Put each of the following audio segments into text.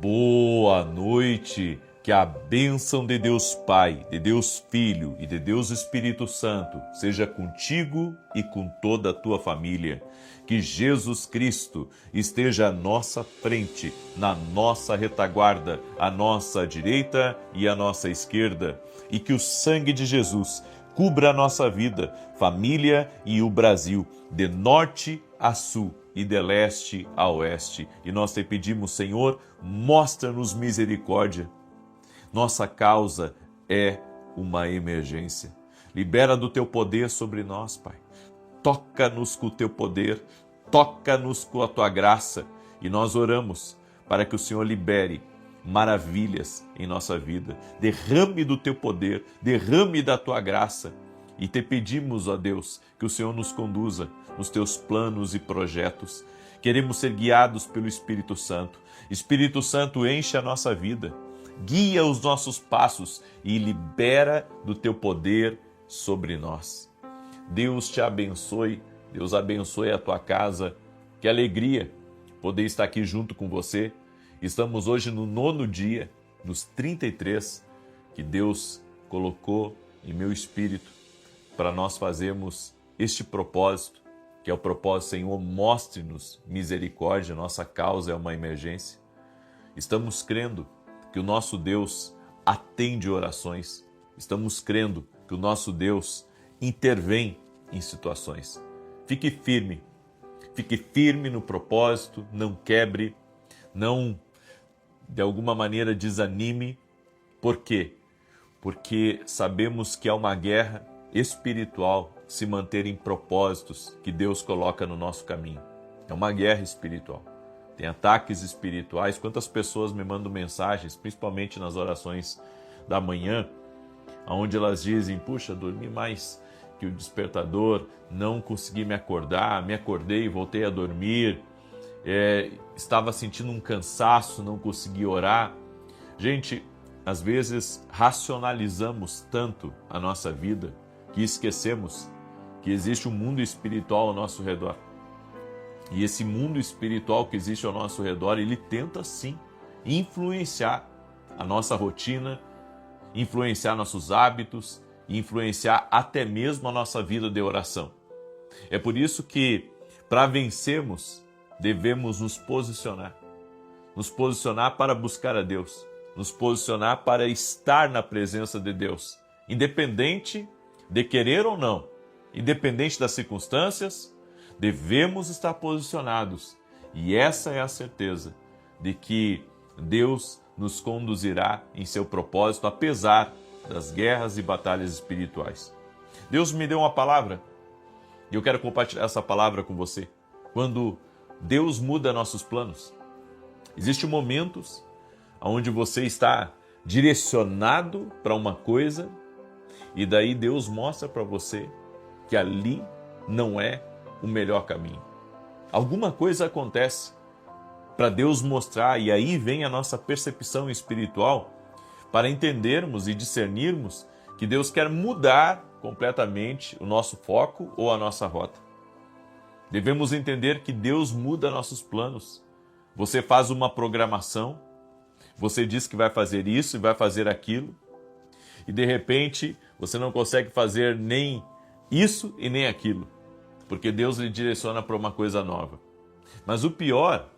Boa noite, que a bênção de Deus Pai, de Deus Filho e de Deus Espírito Santo seja contigo e com toda a tua família. Que Jesus Cristo esteja à nossa frente, na nossa retaguarda, à nossa direita e à nossa esquerda. E que o sangue de Jesus cubra a nossa vida, família e o Brasil, de norte a sul e de leste a oeste. E nós te pedimos, Senhor, mostra-nos misericórdia. Nossa causa é uma emergência. Libera do teu poder sobre nós, Pai. Toca-nos com o teu poder, toca-nos com a tua graça. E nós oramos para que o Senhor libere maravilhas em nossa vida. Derrame do teu poder, derrame da tua graça. E te pedimos, ó Deus, que o Senhor nos conduza nos teus planos e projetos. Queremos ser guiados pelo Espírito Santo. Espírito Santo, enche a nossa vida, guia os nossos passos e libera do teu poder sobre nós. Deus te abençoe, Deus abençoe a tua casa. Que alegria poder estar aqui junto com você. Estamos hoje no 9º dia, dos 33, que Deus colocou em meu espírito para nós fazermos este propósito, que é o propósito, Senhor, mostre-nos misericórdia, nossa causa é uma emergência. Estamos crendo que o nosso Deus atende orações, estamos crendo que o nosso Deus intervém em situações. Fique firme no propósito, não quebre, não de alguma maneira desanime. Por quê? Porque sabemos que há uma guerra espiritual se manter em propósitos que Deus coloca no nosso caminho. É uma guerra espiritual. Tem ataques espirituais. Quantas pessoas me mandam mensagens, principalmente nas orações da manhã, onde elas dizem, puxa, dormi mais que o despertador, não consegui me acordar, me acordei e voltei a dormir, estava sentindo um cansaço, não consegui orar. Gente, às vezes racionalizamos tanto a nossa vida que esquecemos que existe um mundo espiritual ao nosso redor. E esse mundo espiritual que existe ao nosso redor, ele tenta sim influenciar a nossa rotina, influenciar nossos hábitos, influenciar até mesmo a nossa vida de oração. É por isso que, para vencermos, devemos nos posicionar para buscar a Deus, nos posicionar para estar na presença de Deus, independente de querer ou não, independente das circunstâncias, devemos estar posicionados. E essa é a certeza de que Deus nos conduzirá em seu propósito, apesar das guerras e batalhas espirituais. Deus me deu uma palavra e eu quero compartilhar essa palavra com você. Quando Deus muda nossos planos, existem momentos onde você está direcionado para uma coisa e daí Deus mostra para você que ali não é o melhor caminho. Alguma coisa acontece para Deus mostrar, e aí vem a nossa percepção espiritual para entendermos e discernirmos que Deus quer mudar completamente o nosso foco ou a nossa rota. Devemos entender que Deus muda nossos planos. Você faz uma programação, você diz que vai fazer isso e vai fazer aquilo, e de repente você não consegue fazer nem isso e nem aquilo, porque Deus lhe direciona para uma coisa nova. Mas o pior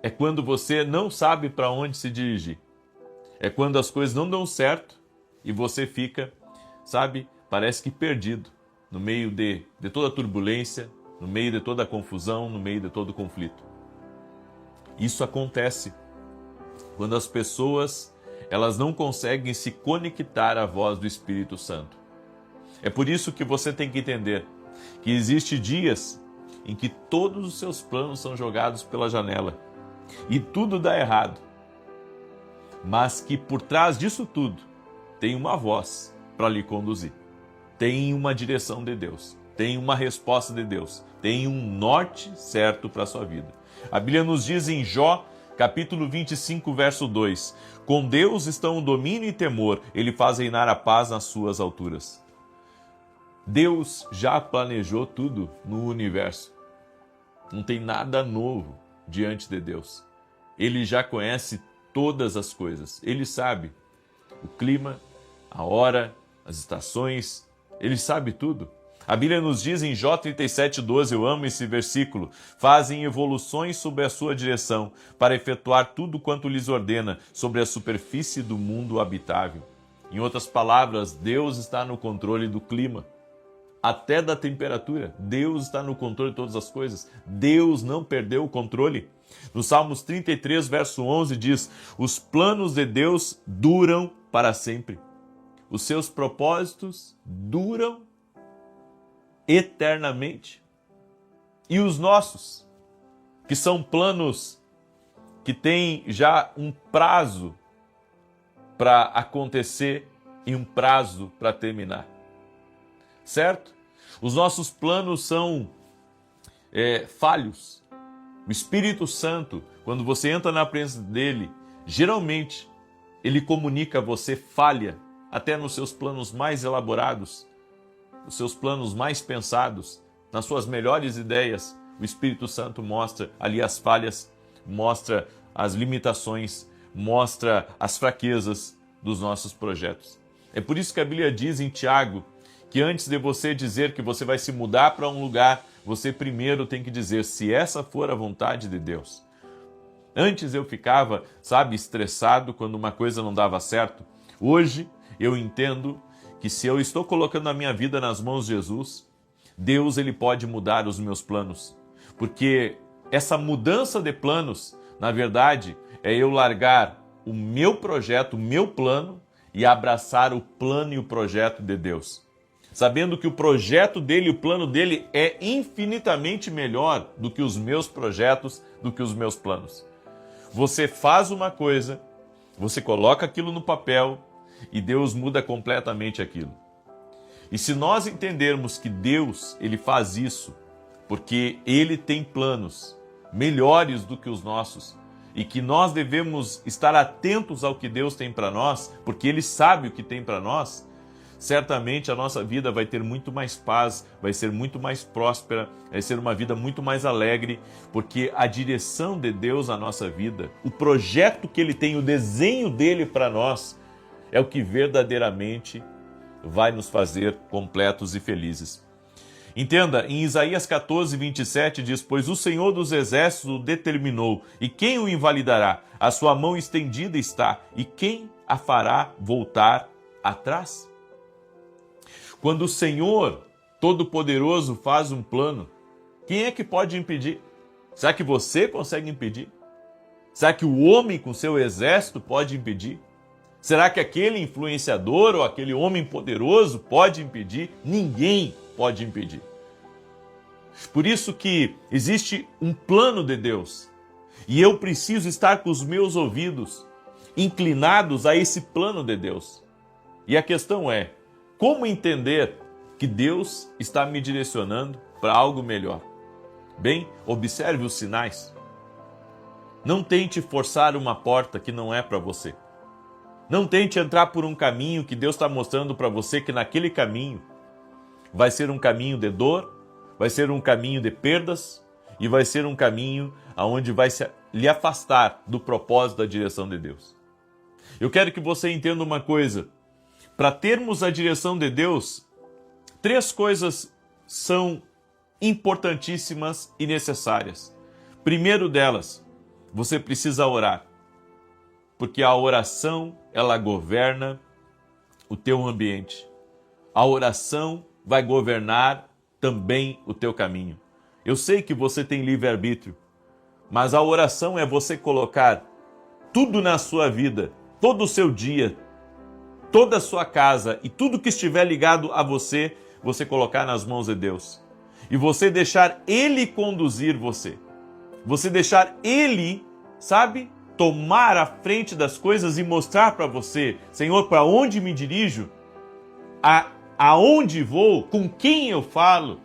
é quando você não sabe para onde se dirigir. É quando as coisas não dão certo e você fica, parece que perdido no meio de toda a turbulência, no meio de toda a confusão, no meio de todo o conflito. Isso acontece quando as pessoas elas não conseguem se conectar à voz do Espírito Santo. É por isso que você tem que entender que existem dias em que todos os seus planos são jogados pela janela e tudo dá errado, mas que por trás disso tudo tem uma voz para lhe conduzir, tem uma direção de Deus, tem uma resposta de Deus, tem um norte certo para a sua vida. A Bíblia nos diz em Jó, capítulo 25, verso 2, com Deus estão o domínio e temor, ele faz reinar a paz nas suas alturas. Deus já planejou tudo no universo. Não tem nada novo diante de Deus. Ele já conhece todas as coisas. Ele sabe o clima, a hora, as estações. Ele sabe tudo. A Bíblia nos diz em Jó 37:12, eu amo esse versículo, fazem evoluções sob a sua direção, para efetuar tudo quanto lhes ordena sobre a superfície do mundo habitável. Em outras palavras, Deus está no controle do clima, até da temperatura. Deus está no controle de todas as coisas. Deus não perdeu o controle. No Salmos 33, verso 11 diz, os planos de Deus duram para sempre. Os seus propósitos duram eternamente. E os nossos, que são planos que têm já um prazo para acontecer e um prazo para terminar. Certo? Os nossos planos são falhos. O Espírito Santo, quando você entra na presença dele, geralmente ele comunica a você falha, até nos seus planos mais elaborados, os seus planos mais pensados, nas suas melhores ideias. O Espírito Santo mostra ali as falhas, mostra as limitações, mostra as fraquezas dos nossos projetos. É por isso que a Bíblia diz em Tiago que antes de você dizer que você vai se mudar para um lugar, você primeiro tem que dizer se essa for a vontade de Deus. Antes eu ficava, estressado quando uma coisa não dava certo. Hoje eu entendo que se eu estou colocando a minha vida nas mãos de Jesus, Deus ele pode mudar os meus planos. Porque essa mudança de planos, na verdade, é eu largar o meu projeto, o meu plano e abraçar o plano e o projeto de Deus. Sabendo que o projeto dele, o plano dele é infinitamente melhor do que os meus projetos, do que os meus planos. Você faz uma coisa, você coloca aquilo no papel e Deus muda completamente aquilo. E se nós entendermos que Deus, ele faz isso porque ele tem planos melhores do que os nossos e que nós devemos estar atentos ao que Deus tem para nós, porque ele sabe o que tem para nós, certamente a nossa vida vai ter muito mais paz, vai ser muito mais próspera, vai ser uma vida muito mais alegre, porque a direção de Deus à nossa vida, o projeto que ele tem, o desenho dele para nós, é o que verdadeiramente vai nos fazer completos e felizes. Entenda, em Isaías 14:27 diz, pois o Senhor dos Exércitos o determinou, e quem o invalidará? A sua mão estendida está, e quem a fará voltar atrás? Quando o Senhor Todo-Poderoso faz um plano, quem é que pode impedir? Será que você consegue impedir? Será que o homem com seu exército pode impedir? Será que aquele influenciador ou aquele homem poderoso pode impedir? Ninguém pode impedir. Por isso que existe um plano de Deus e eu preciso estar com os meus ouvidos inclinados a esse plano de Deus. E a questão é, como entender que Deus está me direcionando para algo melhor? Bem, observe os sinais. Não tente forçar uma porta que não é para você. Não tente entrar por um caminho que Deus está mostrando para você que naquele caminho vai ser um caminho de dor, vai ser um caminho de perdas e vai ser um caminho aonde vai lhe afastar do propósito da direção de Deus. Eu quero que você entenda uma coisa. Para termos a direção de Deus, 3 coisas são importantíssimas e necessárias. Primeiro delas, você precisa orar. Porque a oração, ela governa o teu ambiente. A oração vai governar também o teu caminho. Eu sei que você tem livre-arbítrio, mas a oração é você colocar tudo na sua vida, todo o seu dia, toda a sua casa e tudo que estiver ligado a você, você colocar nas mãos de Deus. E você deixar Ele conduzir você. Você deixar Ele, tomar a frente das coisas e mostrar para você, Senhor, para onde me dirijo? Aonde vou? Com quem eu falo?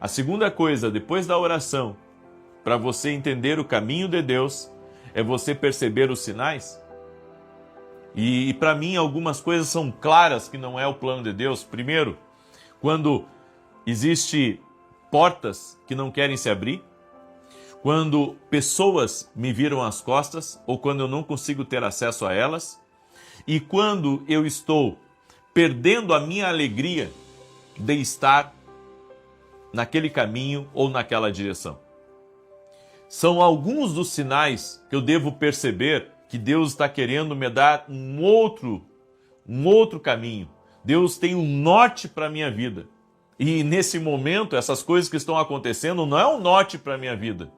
A segunda coisa, depois da oração, para você entender o caminho de Deus, é você perceber os sinais. E para mim algumas coisas são claras que não é o plano de Deus. Primeiro, quando existe portas que não querem se abrir, quando pessoas me viram as costas ou quando eu não consigo ter acesso a elas, e quando eu estou perdendo a minha alegria de estar naquele caminho ou naquela direção. São alguns dos sinais que eu devo perceber que Deus está querendo me dar um outro caminho. Deus tem um norte para a minha vida. E nesse momento, essas coisas que estão acontecendo não é um norte para a minha vida.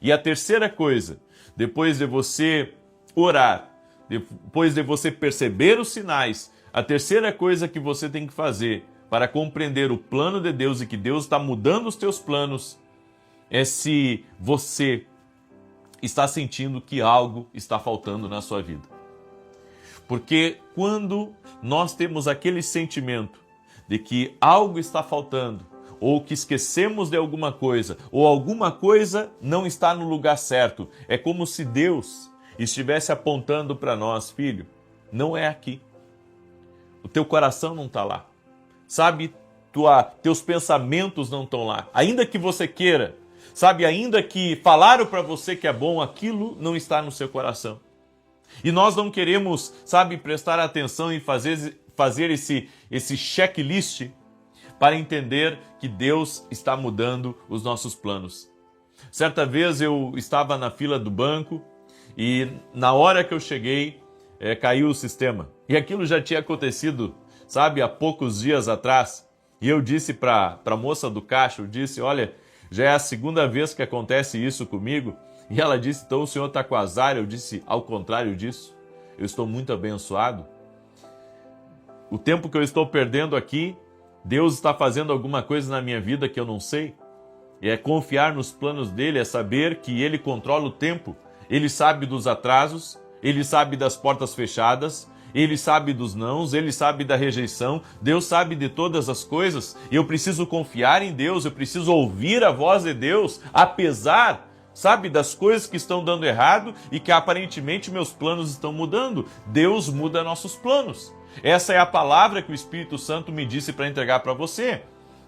E a terceira coisa, depois de você orar, depois de você perceber os sinais, a terceira coisa que você tem que fazer para compreender o plano de Deus e que Deus está mudando os teus planos é se você está sentindo que algo está faltando na sua vida. Porque quando nós temos aquele sentimento de que algo está faltando, ou que esquecemos de alguma coisa, ou alguma coisa não está no lugar certo, é como se Deus estivesse apontando para nós: filho, não é aqui. O teu coração não está lá. Sabe, teus pensamentos não estão lá. Ainda que você queira, sabe, ainda que falaram para você que é bom, aquilo não está no seu coração. E nós não queremos, sabe, prestar atenção e fazer esse checklist para entender que Deus está mudando os nossos planos. Certa vez eu estava na fila do banco e na hora que eu cheguei, caiu o sistema. E aquilo já tinha acontecido, sabe, há poucos dias atrás. E eu disse para a moça do caixa, eu disse: olha, já é a segunda vez que acontece isso comigo. E ela disse: então o senhor está com azar? Eu disse: ao contrário disso, eu estou muito abençoado. O tempo que eu estou perdendo aqui, Deus está fazendo alguma coisa na minha vida que eu não sei. E é confiar nos planos dele, é saber que ele controla o tempo. Ele sabe dos atrasos, ele sabe das portas fechadas, ele sabe dos nãos, ele sabe da rejeição. Deus sabe de todas as coisas. E eu preciso confiar em Deus, eu preciso ouvir a voz de Deus, apesar, sabe, das coisas que estão dando errado e que aparentemente meus planos estão mudando. Deus muda nossos planos. Essa é a palavra que o Espírito Santo me disse para entregar para você.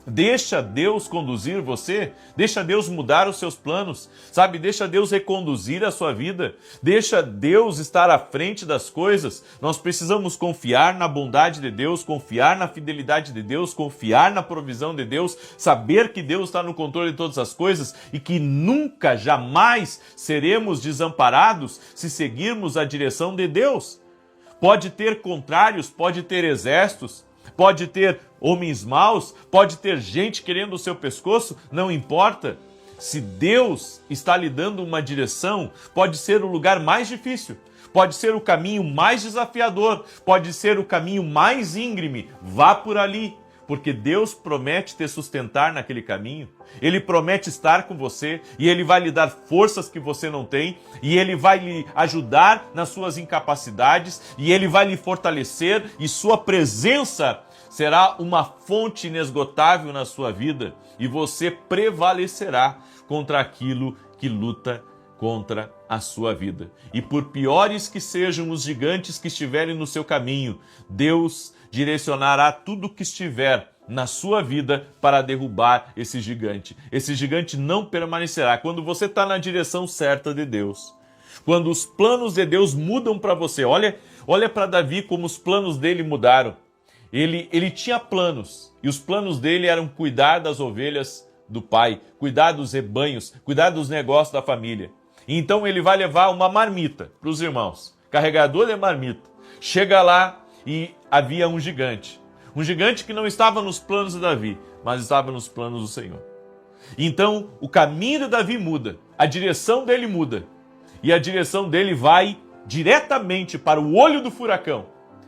Deixa Deus conduzir você, deixa Deus mudar os seus planos, sabe? Deixa Deus reconduzir a sua vida, deixa Deus estar à frente das coisas. Nós precisamos confiar na bondade de Deus, confiar na fidelidade de Deus, confiar na provisão de Deus, saber que Deus está no controle de todas as coisas e que nunca, jamais seremos desamparados se seguirmos a direção de Deus. Pode ter contrários, pode ter exércitos, pode ter homens maus, pode ter gente querendo o seu pescoço, não importa. Se Deus está lhe dando uma direção, pode ser o lugar mais difícil, pode ser o caminho mais desafiador, pode ser o caminho mais íngreme. Vá por ali, porque Deus promete te sustentar naquele caminho. Ele promete estar com você e Ele vai lhe dar forças que você não tem e Ele vai lhe ajudar nas suas incapacidades e Ele vai lhe fortalecer e sua presença será uma fonte inesgotável na sua vida e você prevalecerá contra aquilo que luta contra a sua vida. E por piores que sejam os gigantes que estiverem no seu caminho, Deus direcionará tudo que estiver na sua vida para derrubar esse gigante. Esse gigante não permanecerá. Quando você está na direção certa de Deus, quando os planos de Deus mudam para você, olha para Davi como os planos dele mudaram. Ele tinha planos, e os planos dele eram cuidar das ovelhas do pai, cuidar dos rebanhos, cuidar dos negócios da família. Então ele vai levar uma marmita para os irmãos, carregador de marmita. Chega lá e havia um gigante que não estava nos planos de Davi, mas estava nos planos do Senhor. Então o caminho de Davi muda, a direção dele muda, e a direção dele vai diretamente para o olho do furacão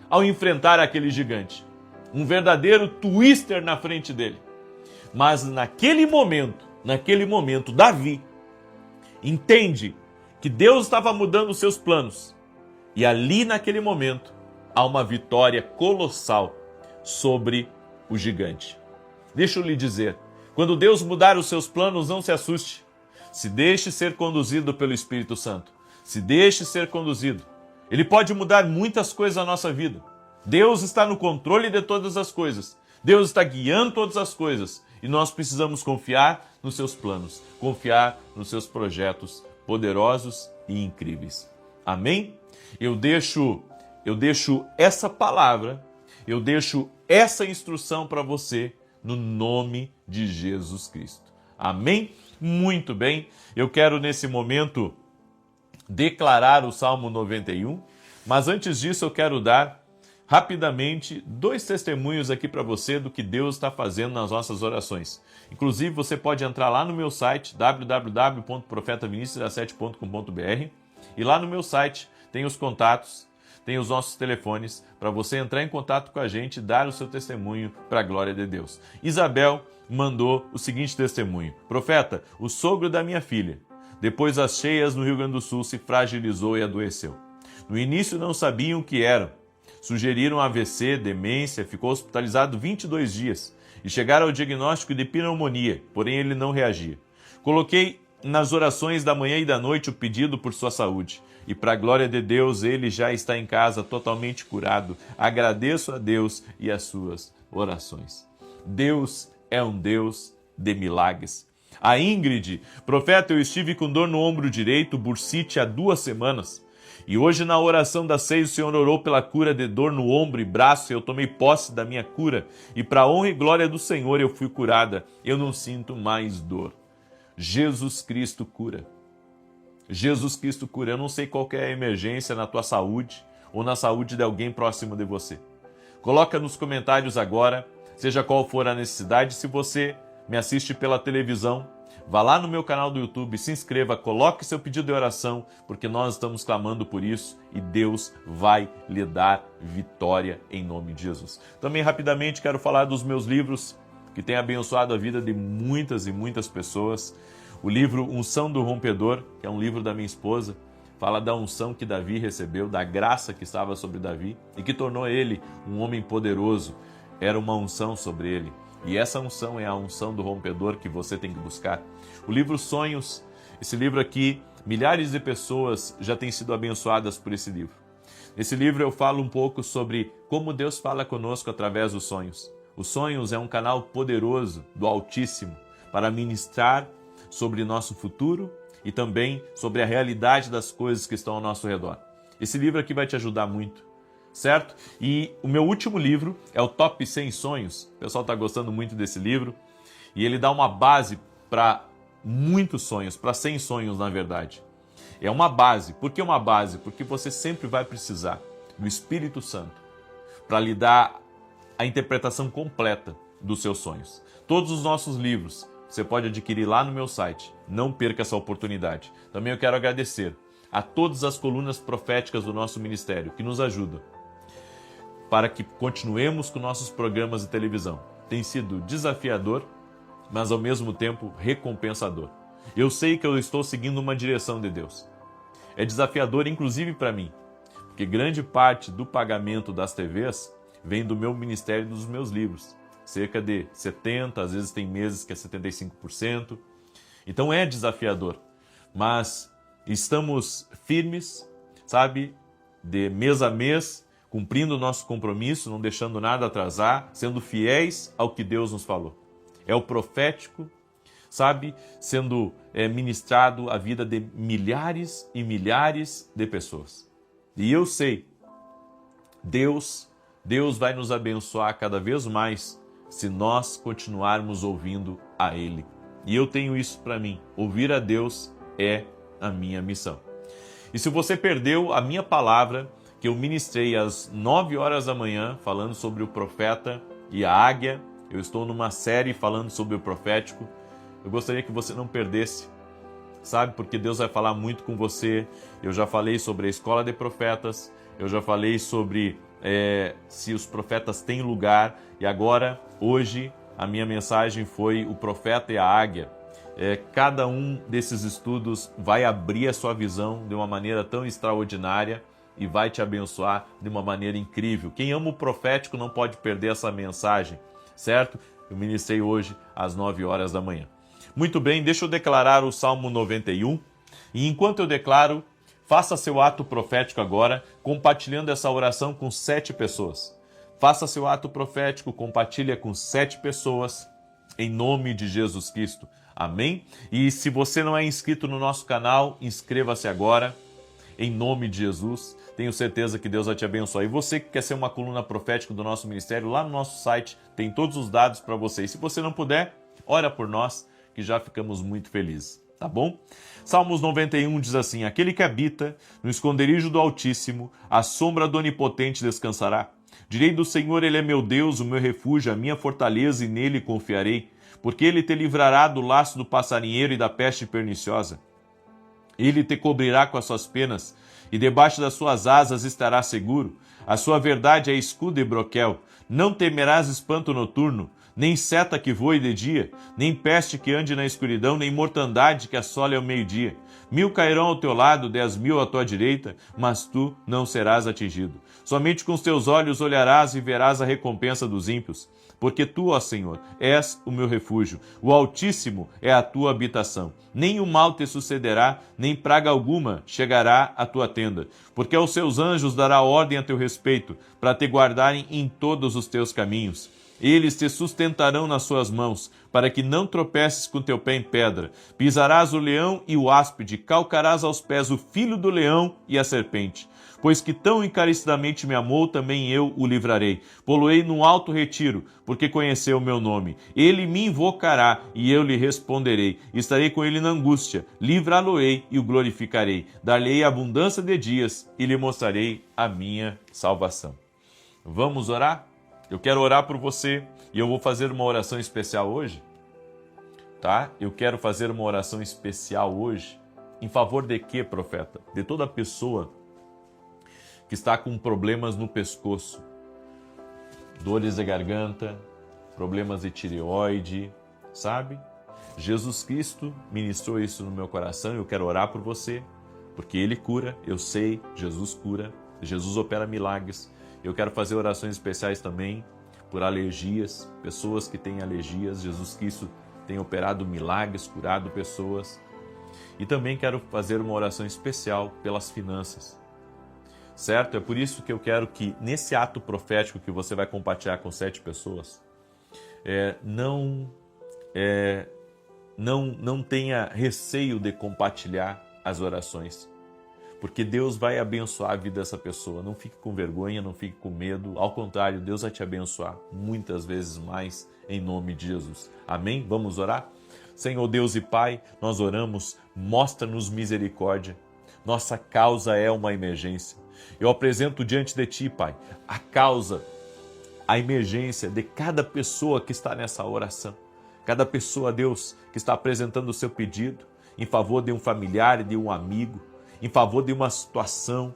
ao enfrentar aquele gigante. Um verdadeiro twister na frente dele. Mas naquele momento, Davi entende que Deus estava mudando os seus planos. E ali naquele momento, há uma vitória colossal sobre o gigante. Deixa eu lhe dizer, quando Deus mudar os seus planos, não se assuste. Se deixe ser conduzido pelo Espírito Santo. Se deixe ser conduzido. Ele pode mudar muitas coisas na nossa vida. Deus está no controle de todas as coisas. Deus está guiando todas as coisas. E nós precisamos confiar nos seus planos, confiar nos seus projetos poderosos e incríveis. Amém? Eu deixo essa palavra, eu deixo essa instrução para você no nome de Jesus Cristo. Amém? Muito bem. Eu quero nesse momento declarar o Salmo 91, mas antes disso eu quero dar rapidamente 2 testemunhos aqui para você do que Deus está fazendo nas nossas orações. Inclusive, você pode entrar lá no meu site, www.profetavinicius17.com.br, e lá no meu site tem os contatos, tem os nossos telefones para você entrar em contato com a gente e dar o seu testemunho para a glória de Deus. Isabel mandou o seguinte testemunho: Profeta, o sogro da minha filha, depois das cheias no Rio Grande do Sul, se fragilizou e adoeceu. No início não sabiam o que era. Sugeriram AVC, demência, ficou hospitalizado 22 dias e chegaram ao diagnóstico de pneumonia, porém ele não reagia. Coloquei nas orações da manhã e da noite o pedido por sua saúde e para a glória de Deus ele já está em casa totalmente curado. Agradeço a Deus e as suas orações. Deus é um Deus de milagres. A Ingrid, profeta, eu estive com dor no ombro direito, bursite, há 2 semanas. E hoje na oração das 6 o Senhor orou pela cura de dor no ombro e braço e eu tomei posse da minha cura. E para a honra e glória do Senhor eu fui curada. Eu não sinto mais dor. Jesus Cristo cura. Jesus Cristo cura. Eu não sei qual que é a emergência na tua saúde ou na saúde de alguém próximo de você. Coloca nos comentários agora, seja qual for a necessidade. Se você me assiste pela televisão, vá lá no meu canal do YouTube, se inscreva, coloque seu pedido de oração, porque nós estamos clamando por isso e Deus vai lhe dar vitória em nome de Jesus. Também rapidamente quero falar dos meus livros que têm abençoado a vida de muitas e muitas pessoas. O livro Unção do Rompedor, que é um livro da minha esposa, fala da unção que Davi recebeu, da graça que estava sobre Davi e que tornou ele um homem poderoso. Era uma unção sobre ele. E essa unção é a unção do rompedor que você tem que buscar. O livro Sonhos, esse livro aqui, milhares de pessoas já têm sido abençoadas por esse livro. Nesse livro eu falo um pouco sobre como Deus fala conosco através dos sonhos. Os Sonhos é um canal poderoso do Altíssimo para ministrar sobre nosso futuro e também sobre a realidade das coisas que estão ao nosso redor. Esse livro aqui vai te ajudar muito, certo? E o meu último livro é o Top 100 Sonhos. O pessoal está gostando muito desse livro e ele dá uma base para muitos sonhos, para 100 sonhos na verdade. É uma base. Por que uma base? Porque você sempre vai precisar do Espírito Santo para lhe dar a interpretação completa dos seus sonhos. Todos os nossos livros você pode adquirir lá no meu site. Não perca essa oportunidade. Também eu quero agradecer a todas as colunas proféticas do nosso ministério que nos ajudam para que continuemos com nossos programas de televisão. Tem sido desafiador, mas ao mesmo tempo recompensador. Eu sei que eu estou seguindo uma direção de Deus. É desafiador inclusive para mim, porque grande parte do pagamento das TVs vem do meu ministério e dos meus livros. Cerca de 70%, às vezes tem meses que é 75%. Então é desafiador, mas estamos firmes, sabe, de mês a mês, cumprindo o nosso compromisso, não deixando nada atrasar, sendo fiéis ao que Deus nos falou. É o profético, sabe, sendo ministrado a vida de milhares e milhares de pessoas. E eu sei, Deus vai nos abençoar cada vez mais se nós continuarmos ouvindo a Ele. E eu tenho isso para mim. Ouvir a Deus é a minha missão. E se você perdeu a minha palavra, que eu ministrei às 9 horas da manhã, falando sobre o profeta e a águia, eu estou numa série falando sobre o profético, eu gostaria que você não perdesse, sabe? Porque Deus vai falar muito com você. Eu já falei sobre a escola de profetas, eu já falei sobre se os profetas têm lugar, e agora, hoje, a minha mensagem foi o profeta e a águia. Cada um desses estudos vai abrir a sua visão de uma maneira tão extraordinária e vai te abençoar de uma maneira incrível. Quem ama o profético não pode perder essa mensagem, certo? Eu ministrei hoje às 9 horas da manhã. Muito bem, deixa eu declarar o Salmo 91. E enquanto eu declaro, faça seu ato profético agora, compartilhando essa oração com 7 pessoas. Faça seu ato profético, compartilha com 7 pessoas, em nome de Jesus Cristo. Amém? E se você não é inscrito no nosso canal, inscreva-se agora, em nome de Jesus. Tenho certeza que Deus vai te abençoar. E você que quer ser uma coluna profética do nosso ministério, lá no nosso site tem todos os dados para você. E se você não puder, ora por nós, que já ficamos muito felizes. Tá bom? Salmos 91 diz assim: aquele que habita no esconderijo do Altíssimo, à sombra do Onipotente descansará. Direi do Senhor, ele é meu Deus, o meu refúgio, a minha fortaleza, e nele confiarei. Porque ele te livrará do laço do passarinheiro e da peste perniciosa. Ele te cobrirá com as suas penas, e debaixo das suas asas estará seguro. A sua verdade é escudo e broquel. Não temerás espanto noturno, nem seta que voe de dia, nem peste que ande na escuridão, nem mortandade que assole ao meio-dia. 1000 cairão ao teu lado, 10.000 à tua direita, mas tu não serás atingido. Somente com os teus olhos olharás e verás a recompensa dos ímpios. Porque tu, ó Senhor, és o meu refúgio, o Altíssimo é a tua habitação. Nem o mal te sucederá, nem praga alguma chegará à tua tenda. Porque aos seus anjos dará ordem a teu respeito, para te guardarem em todos os teus caminhos. Eles te sustentarão nas suas mãos, para que não tropeces com teu pé em pedra. Pisarás o leão e o áspide, calcarás aos pés o filho do leão e a serpente. Pois que tão encarecidamente me amou, também eu o livrarei. Poloei num alto retiro, porque conheceu o meu nome. Ele me invocará, e eu lhe responderei. Estarei com ele na angústia, livrá-lo-ei e o glorificarei. Dar-lhe-ei abundância de dias, e lhe mostrarei a minha salvação. Vamos orar? Eu quero orar por você, e eu vou fazer uma oração especial hoje, tá? Eu quero fazer uma oração especial hoje, em favor de quê, profeta? De toda pessoa que está com problemas no pescoço, dores de garganta, problemas de tireoide, sabe? Jesus Cristo ministrou isso no meu coração e eu quero orar por você, porque Ele cura, eu sei, Jesus cura, Jesus opera milagres. Eu quero fazer orações especiais também por alergias, pessoas que têm alergias. Jesus Cristo tem operado milagres, curado pessoas. E também quero fazer uma oração especial pelas finanças. Certo? É por isso que eu quero que nesse ato profético que você vai compartilhar com 7 pessoas, não tenha receio de compartilhar as orações, porque Deus vai abençoar a vida dessa pessoa. Não fique com vergonha, não fique com medo, ao contrário, Deus vai te abençoar muitas vezes mais em nome de Jesus. Amém? Vamos orar? Senhor Deus e Pai, nós oramos, mostra-nos misericórdia. Nossa causa é uma emergência. Eu apresento diante de Ti, Pai, a causa, a emergência de cada pessoa que está nessa oração. Cada pessoa, Deus, que está apresentando o seu pedido em favor de um familiar, de um amigo, em favor de uma situação,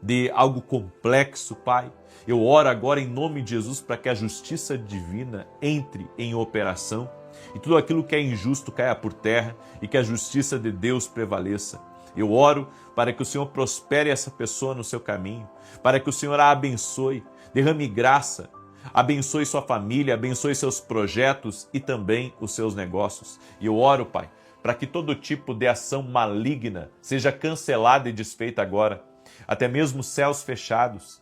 de algo complexo, Pai. Eu oro agora em nome de Jesus para que a justiça divina entre em operação e tudo aquilo que é injusto caia por terra e que a justiça de Deus prevaleça. Eu oro para que o Senhor prospere essa pessoa no seu caminho, para que o Senhor a abençoe, derrame graça, abençoe sua família, abençoe seus projetos e também os seus negócios. E eu oro, Pai, para que todo tipo de ação maligna seja cancelada e desfeita agora, até mesmo céus fechados.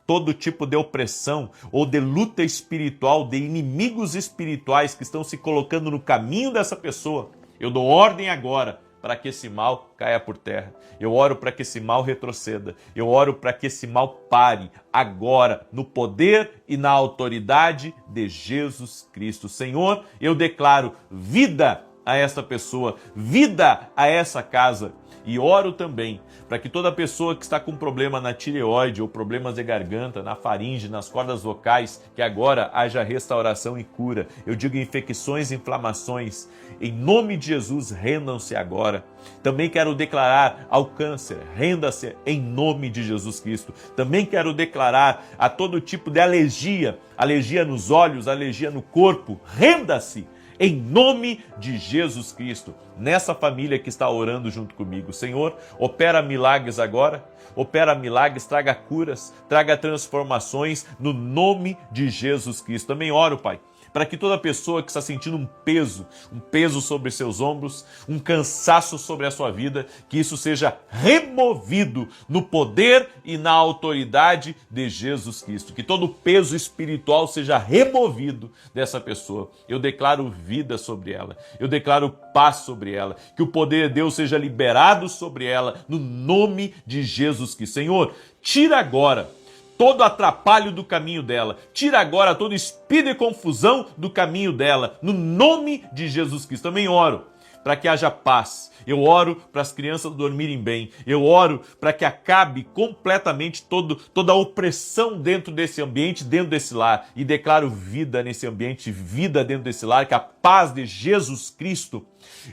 Todo tipo de opressão ou de luta espiritual, de inimigos espirituais que estão se colocando no caminho dessa pessoa, eu dou ordem agora para que esse mal caia por terra. Eu oro para que esse mal retroceda. Eu oro para que esse mal pare agora, no poder e na autoridade de Jesus Cristo. Senhor, eu declaro vida a essa pessoa, vida a essa casa. E oro também para que toda pessoa que está com problema na tireoide ou problemas de garganta, na faringe, nas cordas vocais, que agora haja restauração e cura. Eu digo infecções, inflamações, em nome de Jesus, rendam-se agora. Também quero declarar ao câncer, renda-se em nome de Jesus Cristo. Também quero declarar a todo tipo de alergia, alergia nos olhos, alergia no corpo, renda-se em nome de Jesus Cristo, nessa família que está orando junto comigo. Senhor, opera milagres agora, opera milagres, traga curas, traga transformações no nome de Jesus Cristo. Também oro, Pai, para que toda pessoa que está sentindo um peso sobre seus ombros, um cansaço sobre a sua vida, que isso seja removido no poder e na autoridade de Jesus Cristo. Que todo peso espiritual seja removido dessa pessoa. Eu declaro vida sobre ela. Eu declaro paz sobre ela. Que o poder de Deus seja liberado sobre ela no nome de Jesus Cristo. Senhor, tira agora todo atrapalho do caminho dela. Tira agora todo espírito de confusão do caminho dela. No nome de Jesus Cristo. Também oro para que haja paz. Eu oro para as crianças dormirem bem. Eu oro para que acabe completamente toda a opressão dentro desse ambiente, dentro desse lar. E declaro vida nesse ambiente, vida dentro desse lar. Que a paz de Jesus Cristo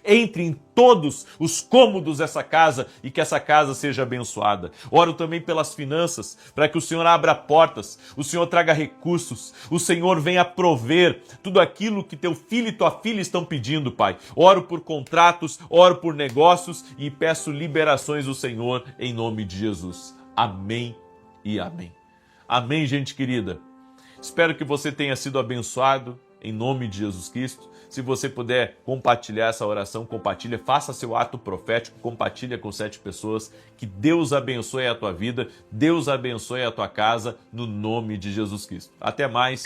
entre em todos os cômodos dessa casa e que essa casa seja abençoada. Oro também pelas finanças, para que o Senhor abra portas, o Senhor traga recursos, o Senhor venha prover tudo aquilo que teu filho e tua filha estão pedindo, Pai. Oro por contratos, oro por negócios e peço liberações do Senhor em nome de Jesus. Amém e amém. Amém, gente querida. Espero que você tenha sido abençoado em nome de Jesus Cristo. Se você puder compartilhar essa oração, compartilha, faça seu ato profético, compartilha com 7 pessoas. Que Deus abençoe a tua vida, Deus abençoe a tua casa, no nome de Jesus Cristo. Até mais.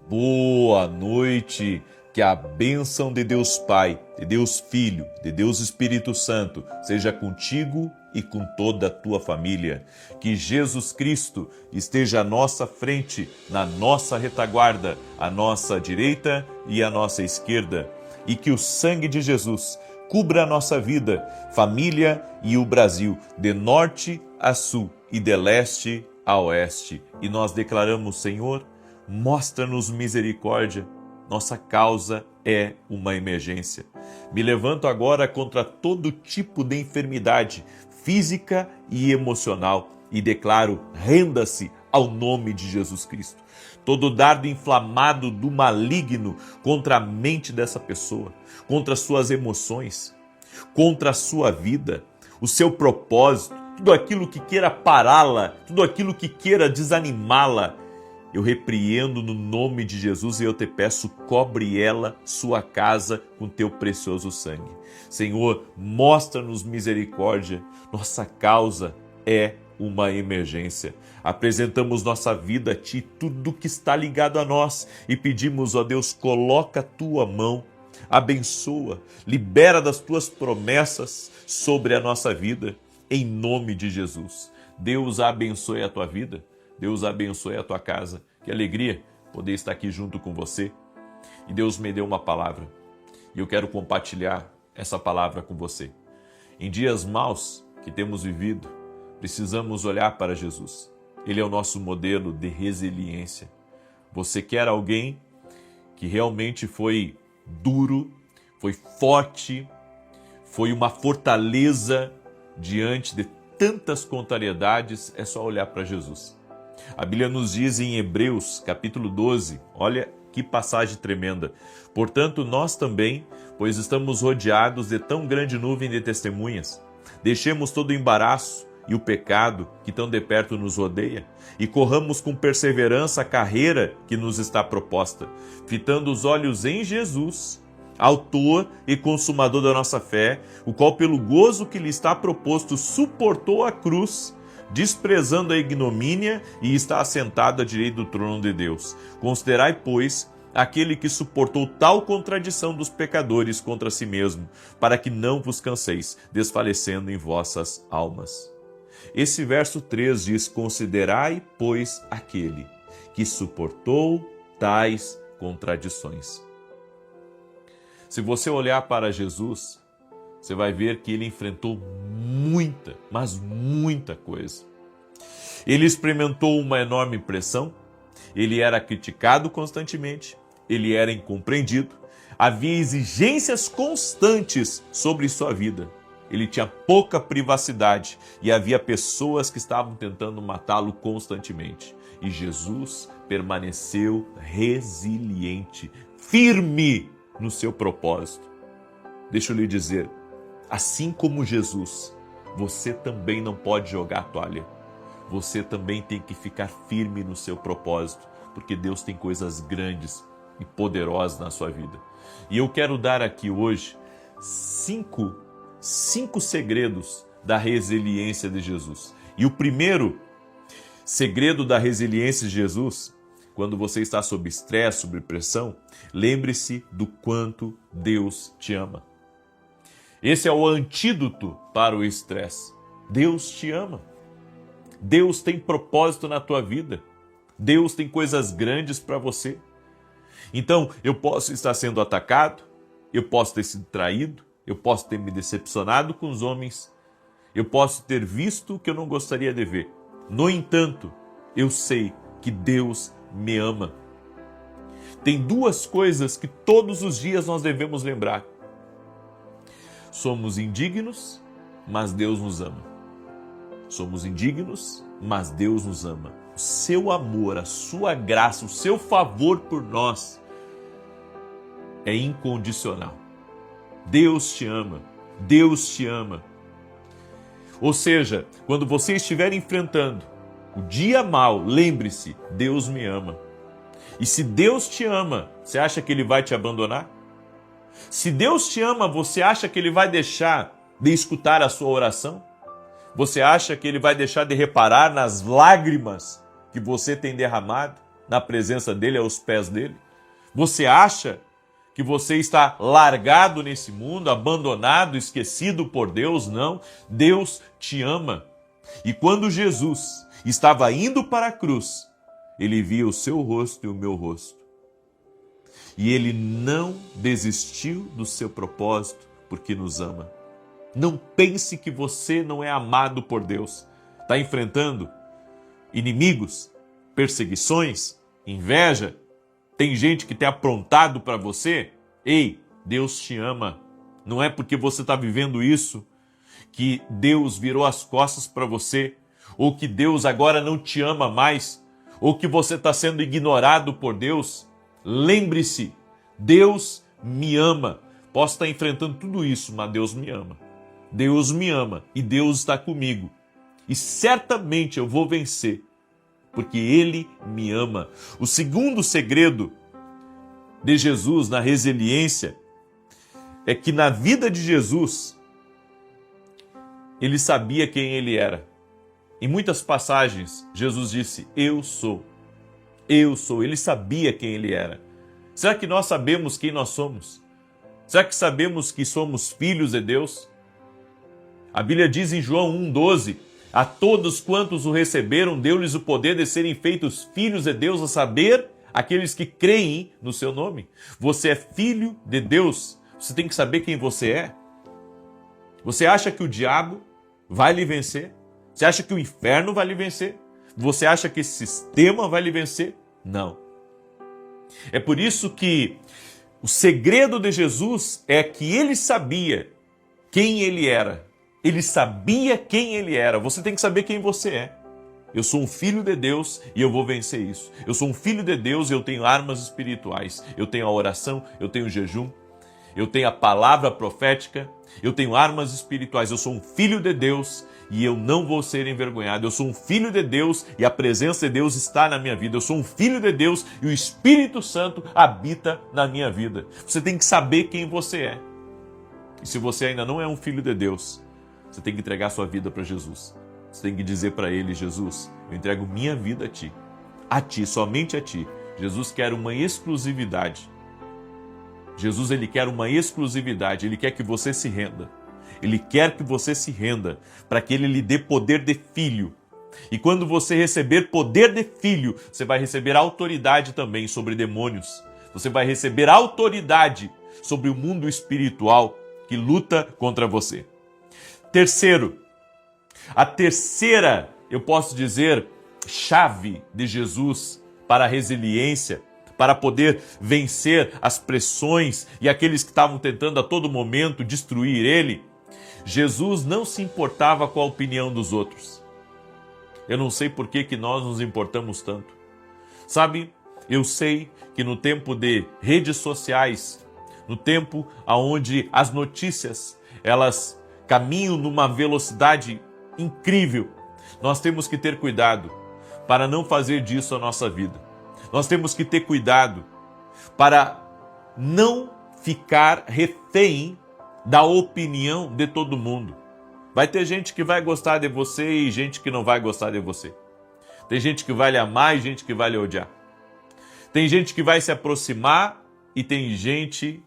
Boa noite, que a bênção de Deus Pai, de Deus Filho, de Deus Espírito Santo seja contigo e com toda a tua família. Que Jesus Cristo esteja à nossa frente, na nossa retaguarda, à nossa direita e à nossa esquerda. E que o sangue de Jesus cubra a nossa vida, família e o Brasil, de norte a sul e de leste a oeste. E nós declaramos, Senhor, mostra-nos misericórdia, nossa causa é uma emergência. Me levanto agora contra todo tipo de enfermidade física e emocional e declaro, renda-se ao nome de Jesus Cristo. Todo dardo inflamado do maligno contra a mente dessa pessoa, contra suas emoções, contra a sua vida, o seu propósito, tudo aquilo que queira pará-la, tudo aquilo que queira desanimá-la, eu repreendo no nome de Jesus e eu te peço, cobre ela, sua casa, com teu precioso sangue. Senhor, mostra-nos misericórdia, nossa causa é uma emergência. Apresentamos nossa vida a Ti, tudo que está ligado a nós e pedimos, ó Deus, coloca a Tua mão, abençoa, libera das Tuas promessas sobre a nossa vida, em nome de Jesus. Deus abençoe a tua vida, Deus abençoe a tua casa. Que alegria poder estar aqui junto com você. E Deus me deu uma palavra e eu quero compartilhar essa palavra com você. Em dias maus que temos vivido, precisamos olhar para Jesus. Ele é o nosso modelo de resiliência. Você quer alguém que realmente foi duro, foi forte, foi uma fortaleza diante de tantas contrariedades? É só olhar para Jesus. A Bíblia nos diz em Hebreus, capítulo 12, olha que passagem tremenda. Portanto, nós também, pois estamos rodeados de tão grande nuvem de testemunhas, deixemos todo o embaraço e o pecado que tão de perto nos rodeia, e corramos com perseverança a carreira que nos está proposta, fitando os olhos em Jesus, autor e consumador da nossa fé, o qual pelo gozo que lhe está proposto suportou a cruz, desprezando a ignomínia, e está assentado à direita do trono de Deus. Considerai, pois, aquele que suportou tal contradição dos pecadores contra si mesmo, para que não vos canseis, desfalecendo em vossas almas. Esse verso 3 diz, considerai, pois, aquele que suportou tais contradições. Se você olhar para Jesus, você vai ver que ele enfrentou muita, mas muita coisa. Ele experimentou uma enorme pressão, ele era criticado constantemente, ele era incompreendido, havia exigências constantes sobre sua vida. Ele tinha pouca privacidade e havia pessoas que estavam tentando matá-lo constantemente. E Jesus permaneceu resiliente, firme no seu propósito. Deixa eu lhe dizer, assim como Jesus, você também não pode jogar a toalha. Você também tem que ficar firme no seu propósito, porque Deus tem coisas grandes e poderosas na sua vida. E eu quero dar aqui hoje cinco segredos da resiliência de Jesus. E o primeiro segredo da resiliência de Jesus, quando você está sob estresse, sob pressão, lembre-se do quanto Deus te ama. Esse é o antídoto para o estresse. Deus te ama. Deus tem propósito na tua vida. Deus tem coisas grandes para você. Então, eu posso estar sendo atacado, eu posso ter sido traído, eu posso ter me decepcionado com os homens, eu posso ter visto o que eu não gostaria de ver. No entanto, eu sei que Deus me ama. Tem duas coisas que todos os dias nós devemos lembrar. Somos indignos, mas Deus nos ama. Somos indignos, mas Deus nos ama. O seu amor, a sua graça, o seu favor por nós é incondicional. Deus te ama. Deus te ama. Ou seja, quando você estiver enfrentando o dia mau, lembre-se, Deus me ama. E se Deus te ama, você acha que Ele vai te abandonar? Se Deus te ama, você acha que Ele vai deixar de escutar a sua oração? Você acha que Ele vai deixar de reparar nas lágrimas que você tem derramado na presença dEle, aos pés dEle? Você acha que você está largado nesse mundo, abandonado, esquecido por Deus? Não, Deus te ama. E quando Jesus estava indo para a cruz, Ele via o seu rosto e o meu rosto. E Ele não desistiu do seu propósito porque nos ama. Não pense que você não é amado por Deus. Está enfrentando inimigos, perseguições, inveja. Tem gente que tem aprontado para você. Ei, Deus te ama. Não é porque você está vivendo isso que Deus virou as costas para você, ou que Deus agora não te ama mais, ou que você está sendo ignorado por Deus. Lembre-se, Deus me ama. Posso estar enfrentando tudo isso, mas Deus me ama. Deus me ama e Deus está comigo. E certamente eu vou vencer, porque Ele me ama. O segundo segredo de Jesus na resiliência é que na vida de Jesus, Ele sabia quem Ele era. Em muitas passagens, Jesus disse, eu sou. Eu sou. Ele sabia quem Ele era. Será que nós sabemos quem nós somos? Será que sabemos que somos filhos de Deus? A Bíblia diz em João 1,12, a todos quantos o receberam, deu-lhes o poder de serem feitos filhos de Deus, a saber, aqueles que creem no seu nome. Você é filho de Deus, você tem que saber quem você é. Você acha que o diabo vai lhe vencer? Você acha que o inferno vai lhe vencer? Você acha que esse sistema vai lhe vencer? Não. É por isso que o segredo de Jesus é que Ele sabia quem Ele era. Ele sabia quem Ele era. Você tem que saber quem você é. Eu sou um filho de Deus e eu vou vencer isso. Eu sou um filho de Deus e eu tenho armas espirituais. Eu tenho a oração, eu tenho o jejum, eu tenho a palavra profética, eu tenho armas espirituais. Eu sou um filho de Deus e eu não vou ser envergonhado. Eu sou um filho de Deus e a presença de Deus está na minha vida. Eu sou um filho de Deus e o Espírito Santo habita na minha vida. Você tem que saber quem você é. E se você ainda não é um filho de Deus, você tem que entregar sua vida para Jesus. Você tem que dizer para Ele, Jesus, eu entrego minha vida a Ti, somente a Ti. Jesus quer uma exclusividade. Jesus, Ele quer uma exclusividade, Ele quer que você se renda. Ele quer que você se renda para que Ele lhe dê poder de filho. E quando você receber poder de filho, você vai receber autoridade também sobre demônios. Você vai receber autoridade sobre o mundo espiritual que luta contra você. Terceiro, a terceira, eu posso dizer, chave de Jesus para a resiliência, para poder vencer as pressões e aqueles que estavam tentando a todo momento destruir ele, Jesus não se importava com a opinião dos outros. Eu não sei por que nós nos importamos tanto. Sabe, eu sei que no tempo de redes sociais, no tempo onde as notícias, elas caminham numa velocidade incrível, nós temos que ter cuidado para não fazer disso a nossa vida. Nós temos que ter cuidado para não ficar refém da opinião de todo mundo. Vai ter gente que vai gostar de você e gente que não vai gostar de você. Tem gente que vai lhe amar e gente que vai lhe odiar. Tem gente que vai se aproximar e tem gente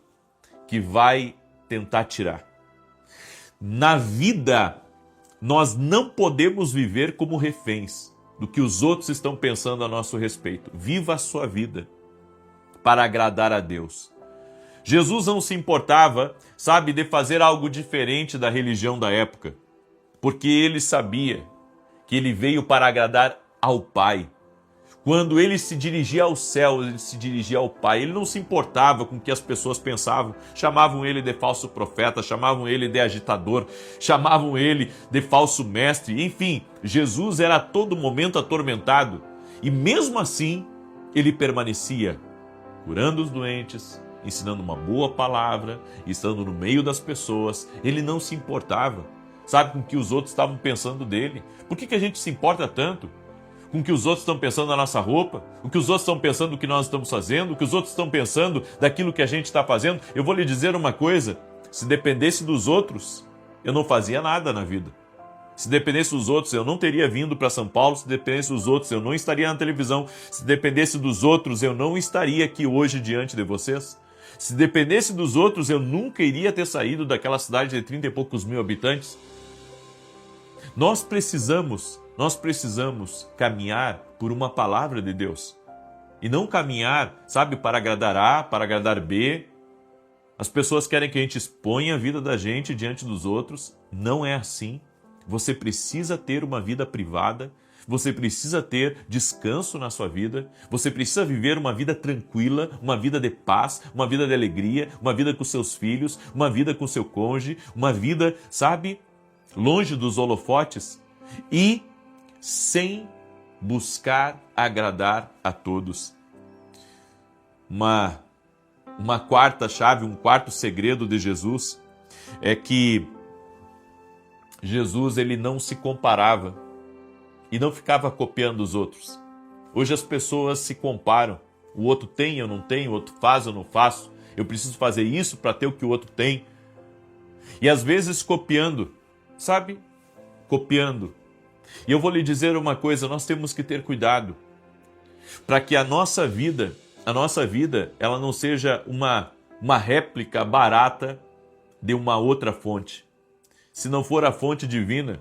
que vai tentar tirar. Na vida, nós não podemos viver como reféns do que os outros estão pensando a nosso respeito. Viva a sua vida para agradar a Deus. Jesus não se importava, sabe, de fazer algo diferente da religião da época, porque ele sabia que ele veio para agradar ao Pai. Quando ele se dirigia ao céu, ele se dirigia ao Pai. Ele não se importava com o que as pessoas pensavam. Chamavam ele de falso profeta, chamavam ele de agitador, chamavam ele de falso mestre. Enfim, Jesus era a todo momento atormentado. E mesmo assim, ele permanecia curando os doentes, ensinando uma boa palavra, estando no meio das pessoas. Ele não se importava, sabe, com o que os outros estavam pensando dele. Por que a gente se importa tanto com o que os outros estão pensando na nossa roupa, o que os outros estão pensando do que nós estamos fazendo, o que os outros estão pensando daquilo que a gente está fazendo? Eu vou lhe dizer uma coisa, se dependesse dos outros, eu não fazia nada na vida. Se dependesse dos outros, eu não teria vindo para São Paulo, se dependesse dos outros, eu não estaria na televisão, se dependesse dos outros, eu não estaria aqui hoje diante de vocês. Se dependesse dos outros, eu nunca iria ter saído daquela cidade de 30 e poucos mil habitantes. Nós precisamos caminhar por uma palavra de Deus. E não caminhar, sabe, para agradar A, para agradar B. As pessoas querem que a gente exponha a vida da gente diante dos outros. Não é assim. Você precisa ter uma vida privada. Você precisa ter descanso na sua vida. Você precisa viver uma vida tranquila, uma vida de paz, uma vida de alegria, uma vida com seus filhos, uma vida com seu cônjuge, uma vida, sabe, longe dos holofotes e sem buscar agradar a todos. Uma quarta chave, um quarto segredo de Jesus é que Jesus, ele não se comparava e não ficava copiando os outros. Hoje as pessoas se comparam. O outro tem, eu não tenho, o outro faz, eu não faço. Eu preciso fazer isso para ter o que o outro tem. E às vezes copiando, sabe? Copiando. E eu vou lhe dizer uma coisa, nós temos que ter cuidado para que a nossa vida, ela não seja uma réplica barata de uma outra fonte. Se não for a fonte divina,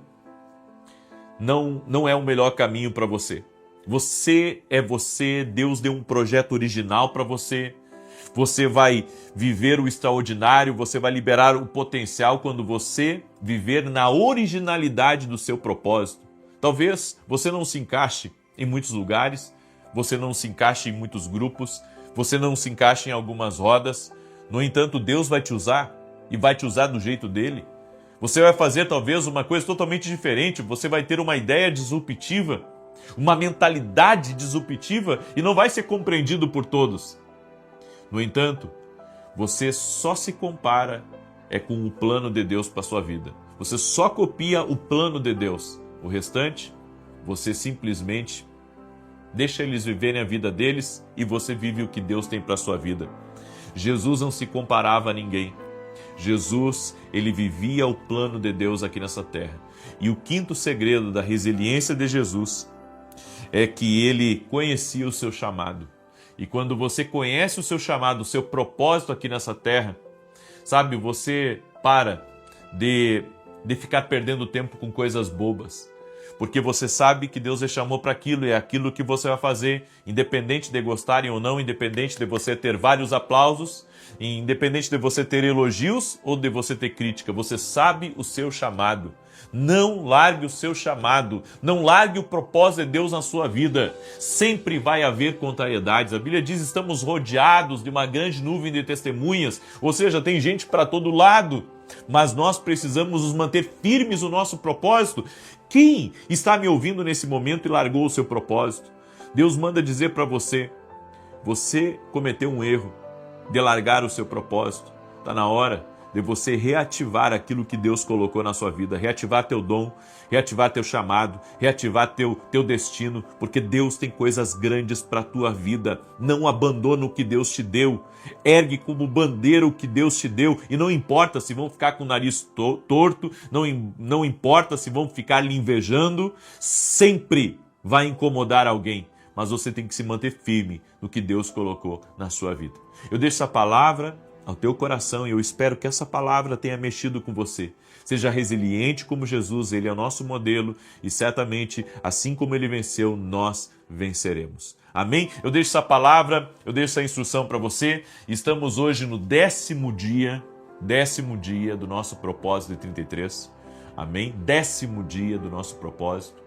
não é o melhor caminho para você. Você é você, Deus deu um projeto original para você. Você vai viver o extraordinário, você vai liberar o potencial quando você viver na originalidade do seu propósito. Talvez você não se encaixe em muitos lugares, você não se encaixe em muitos grupos, você não se encaixe em algumas rodas. No entanto, Deus vai te usar e vai te usar do jeito dele. Você vai fazer talvez uma coisa totalmente diferente, você vai ter uma ideia disruptiva, uma mentalidade disruptiva e não vai ser compreendido por todos. No entanto, você só se compara com o plano de Deus para a sua vida. Você só copia o plano de Deus. O restante, você simplesmente deixa eles viverem a vida deles e você vive o que Deus tem para a sua vida. Jesus não se comparava a ninguém. Jesus, ele vivia o plano de Deus aqui nessa terra. E o quinto segredo da resiliência de Jesus é que ele conhecia o seu chamado. E quando você conhece o seu chamado, o seu propósito aqui nessa terra, sabe, você para de ficar perdendo tempo com coisas bobas. Porque você sabe que Deus lhe chamou para aquilo e é aquilo que você vai fazer, independente de gostarem ou não, independente de você ter vários aplausos, independente de você ter elogios ou de você ter crítica. Você sabe o seu chamado. Não largue o seu chamado, não largue o propósito de Deus na sua vida. Sempre vai haver contrariedades. A Bíblia diz: estamos rodeados de uma grande nuvem de testemunhas, ou seja, tem gente para todo lado, mas nós precisamos nos manter firmes no nosso propósito. Quem está me ouvindo nesse momento e largou o seu propósito? Deus manda dizer para você: você cometeu um erro de largar o seu propósito. Está na hora de você reativar aquilo que Deus colocou na sua vida, reativar teu dom, reativar teu chamado, reativar teu destino, porque Deus tem coisas grandes para a tua vida. Não abandona o que Deus te deu, ergue como bandeira o que Deus te deu, e não importa se vão ficar com o nariz torto, não importa se vão ficar lhe invejando, sempre vai incomodar alguém, mas você tem que se manter firme no que Deus colocou na sua vida. Eu deixo essa palavra ao teu coração e eu espero que essa palavra tenha mexido com você. Seja resiliente como Jesus, ele é o nosso modelo e certamente, assim como ele venceu, nós venceremos. Amém? Eu deixo essa palavra, eu deixo essa instrução para você. Estamos hoje no 10º dia do nosso propósito de 33. Amém? 10º dia do nosso propósito.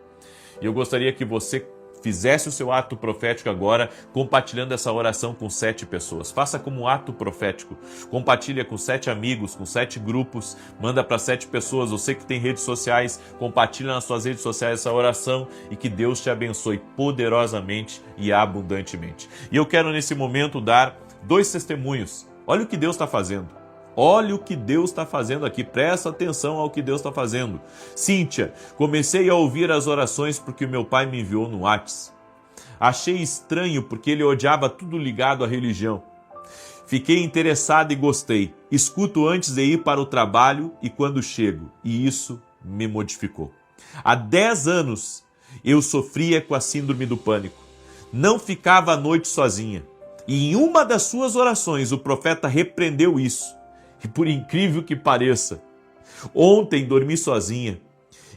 E eu gostaria que você fizesse o seu ato profético agora, compartilhando essa oração com 7 pessoas. Faça como um ato profético. Compartilha com 7 amigos, com 7 grupos. Manda para 7 pessoas. Você que tem redes sociais, compartilha nas suas redes sociais essa oração e que Deus te abençoe poderosamente e abundantemente. E eu quero nesse momento dar 2 testemunhos. Olha o que Deus está fazendo. Olha o que Deus está fazendo aqui, presta atenção ao que Deus está fazendo. Cíntia, comecei a ouvir as orações porque meu pai me enviou no WhatsApp. Achei estranho porque ele odiava tudo ligado à religião. Fiquei interessado e gostei. Escuto antes de ir para o trabalho e quando chego, e isso me modificou. Há 10 anos eu sofria com a síndrome do pânico. Não ficava à noite sozinha. E em uma das suas orações o profeta repreendeu isso. E por incrível que pareça, ontem dormi sozinha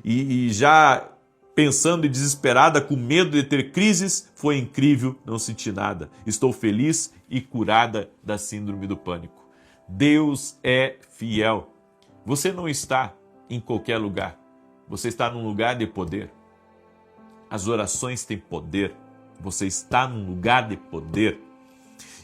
e já pensando e desesperada, com medo de ter crises, foi incrível, não senti nada. Estou feliz e curada da síndrome do pânico. Deus é fiel. Você não está em qualquer lugar. Você está num lugar de poder. As orações têm poder. Você está num lugar de poder.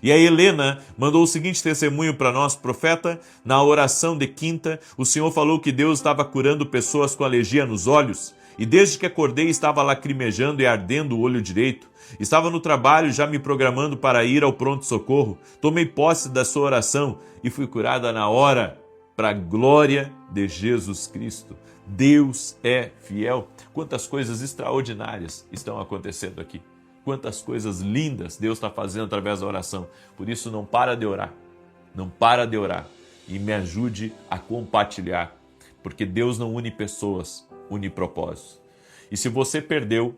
E a Helena mandou o seguinte testemunho para nós, profeta: na oração de quinta, o Senhor falou que Deus estava curando pessoas com alergia nos olhos, e desde que acordei estava lacrimejando e ardendo o olho direito. Estava no trabalho já me programando para ir ao pronto-socorro. Tomei posse da sua oração e fui curada na hora. para a glória de Jesus Cristo. Deus é fiel. Quantas coisas extraordinárias estão acontecendo aqui. Quantas coisas lindas Deus está fazendo através da oração. Por isso, não para de orar. Não para de orar. E me ajude a compartilhar. Porque Deus não une pessoas, une propósitos. E se você perdeu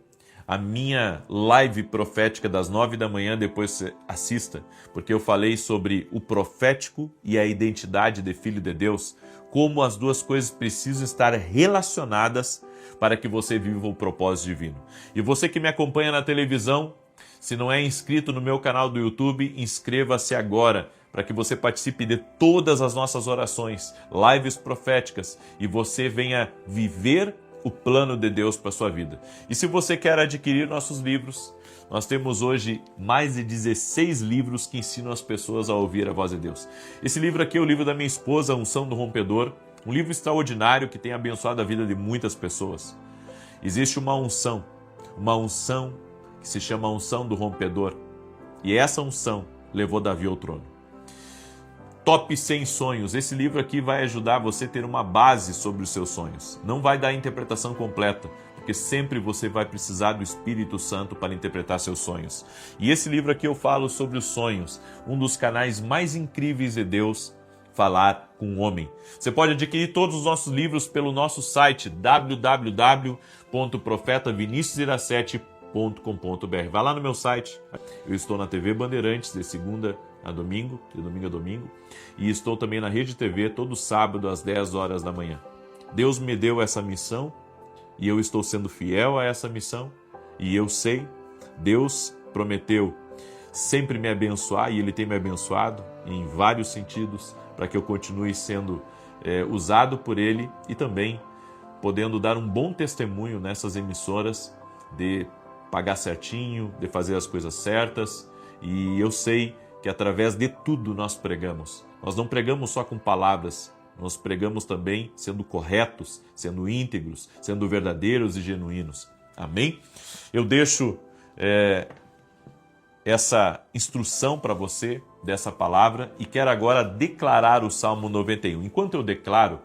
a minha live profética das 9 da manhã, depois você assista, porque eu falei sobre o profético e a identidade de filho de Deus, como as duas coisas precisam estar relacionadas para que você viva o propósito divino. E você que me acompanha na televisão, se não é inscrito no meu canal do YouTube, inscreva-se agora, para que você participe de todas as nossas orações, lives proféticas, e você venha viver o plano de Deus para a sua vida. E se você quer adquirir nossos livros, nós temos hoje mais de 16 livros que ensinam as pessoas a ouvir a voz de Deus. Esse livro aqui é o livro da minha esposa, Unção do Rompedor, um livro extraordinário que tem abençoado a vida de muitas pessoas. Existe uma unção que se chama Unção do Rompedor, e essa unção levou Davi ao trono. Top 100 sonhos. Esse livro aqui vai ajudar você a ter uma base sobre os seus sonhos. Não vai dar a interpretação completa, porque sempre você vai precisar do Espírito Santo para interpretar seus sonhos. E esse livro aqui eu falo sobre os sonhos, um dos canais mais incríveis de Deus falar com o homem. Você pode adquirir todos os nossos livros pelo nosso site www.profetaviniciusiracete.com.br. Vai lá no meu site. Eu estou na TV Bandeirantes de segunda a domingo, de domingo a domingo, e estou também na Rede TV todo sábado às 10 horas da manhã. Deus me deu essa missão e eu estou sendo fiel a essa missão, e eu sei, Deus prometeu sempre me abençoar, e Ele tem me abençoado em vários sentidos, para que eu continue sendo usado por Ele e também podendo dar um bom testemunho nessas emissoras de pagar certinho, de fazer as coisas certas. E eu sei que através de tudo nós pregamos. Nós não pregamos só com palavras, nós pregamos também sendo corretos, sendo íntegros, sendo verdadeiros e genuínos. Amém? Eu deixo essa instrução para você dessa palavra e quero agora declarar o Salmo 91. Enquanto eu declaro,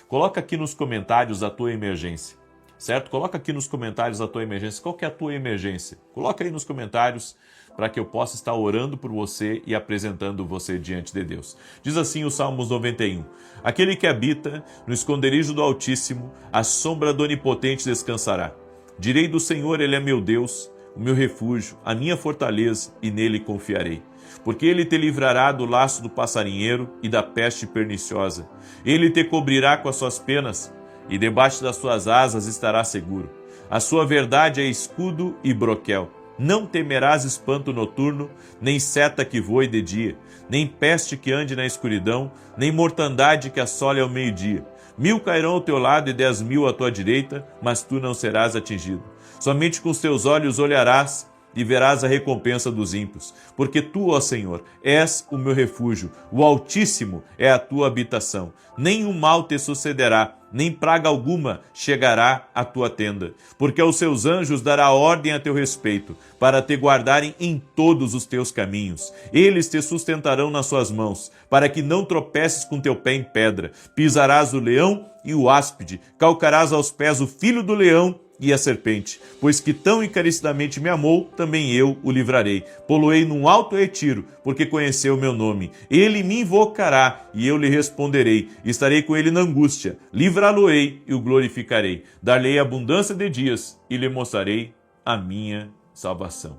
coloca aqui nos comentários a tua emergência, certo? Coloca aqui nos comentários a tua emergência. Qual que é a tua emergência? Coloca aí nos comentários para que eu possa estar orando por você e apresentando você diante de Deus. Diz assim o Salmos 91. Aquele que habita no esconderijo do Altíssimo, à sombra do Onipotente descansará. Direi do Senhor, Ele é meu Deus, o meu refúgio, a minha fortaleza, e nele confiarei. Porque Ele te livrará do laço do passarinheiro e da peste perniciosa. Ele te cobrirá com as suas penas, e debaixo das suas asas estará seguro. A sua verdade é escudo e broquel. Não temerás espanto noturno, nem seta que voe de dia, nem peste que ande na escuridão, nem mortandade que assole ao meio-dia. 1000 cairão ao teu lado e 10.000 à tua direita, mas tu não serás atingido. Somente com os teus olhos olharás e verás a recompensa dos ímpios. Porque tu, ó Senhor, és o meu refúgio, o Altíssimo é a tua habitação. Nenhum mal te sucederá, nem praga alguma chegará à tua tenda. Porque aos seus anjos dará ordem a teu respeito, para te guardarem em todos os teus caminhos. Eles te sustentarão nas suas mãos, para que não tropeces com teu pé em pedra. Pisarás o leão e o áspide, calcarás aos pés o filho do leão e a serpente, pois que tão encarecidamente me amou, também eu o livrarei. Poloei num alto retiro, porque conheceu o meu nome. Ele me invocará, e eu lhe responderei. Estarei com ele na angústia, livrá-lo-ei e o glorificarei. Dar-lhe abundância de dias, e lhe mostrarei a minha salvação.